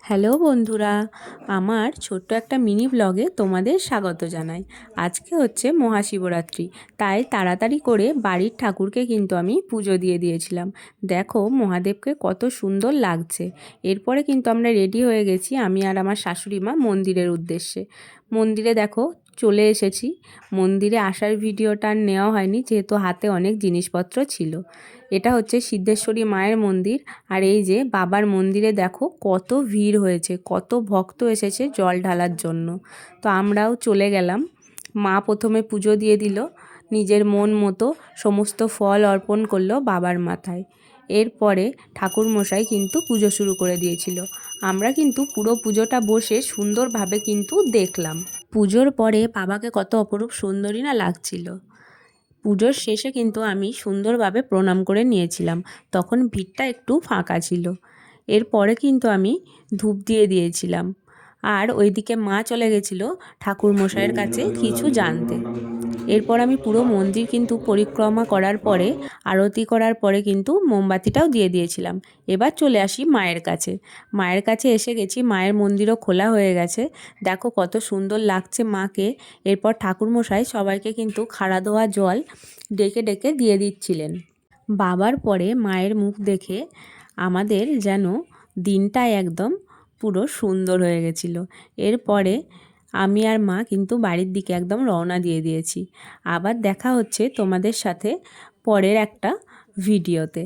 Hello বন্ধুরা, আমার ছোট্ট একটা মিনি ব্লগে তোমাদের স্বাগত জানাই। আজকে হচ্ছে মহাশিবরাত্রি, তাই তাড়াতাড়ি করে বাড়ির ঠাকুরকে কিন্তু আমি পুজো দিয়ে দিয়েছিলাম। দেখো মহাদেবকে কত সুন্দর লাগছে। এরপরে কিন্তু আমরা রেডি হয়ে গেছি, আমি আর আমার শাশুড়ি মা মন্দিরের উদ্দেশ্যে। মন্দিরে দেখো চলে এসেছি। মন্দিরে আসার ভিডিওটা আর নেওয়া হয়নি, যেহেতু হাতে অনেক জিনিসপত্র ছিল। এটা হচ্ছে সিদ্ধেশ্বরী মায়ের মন্দির। আর এই যে বাবার মন্দিরে দেখো কত ভিড় হয়েছে, কত ভক্ত এসেছে জল ঢালার জন্য। তো আমরাও চলে গেলাম। মা প্রথমে পুজো দিয়ে দিল, নিজের মন মতো সমস্ত ফল অর্পণ করলো বাবার মাথায়। এরপরে ঠাকুরমশাই কিন্তু পুজো শুরু করে দিয়েছিল। আমরা কিন্তু পুরো পুজোটা বসে সুন্দরভাবে কিন্তু দেখলাম। পুজোর পরে বাবাকে কত অপরূপ সুন্দরী না লাগছিল। পুজোর শেষে কিন্তু আমি সুন্দরভাবে প্রণাম করে নিয়েছিলাম, তখন ভিড়টা একটু ফাঁকা ছিল। এরপরে কিন্তু আমি ধূপ দিয়ে দিয়েছিলাম। আর ওইদিকে মা চলে গেছিলো ঠাকুর মশাইয়ের কাছে কিছু জানতে। এরপর আমি পুরো মন্দির কিন্তু পরিক্রমা করার পরে, আরতি করার পরে কিন্তু মোমবাতিটাও দিয়ে দিয়েছিলাম। এবার চলে আসি মায়ের কাছে। মায়ের কাছে এসে গেছি, মায়ের মন্দিরও খোলা হয়ে গেছে। দেখো কত সুন্দর লাগছে মাকে। এরপর ঠাকুরমশাই সবাইকে কিন্তু খাড়া ধোয়া জল ডেকে ডেকে দিয়ে দিচ্ছিলেন। বাবার পরে মায়ের মুখ দেখে আমাদের যেন দিনটা একদম পুরো সুন্দর হয়ে গেছিল। এরপরে আমি আর মা কিন্তু বাড়ির দিকে একদম রওনা দিয়ে দিয়েছি। আবার দেখা হচ্ছে তোমাদের সাথে পরের একটা ভিডিওতে।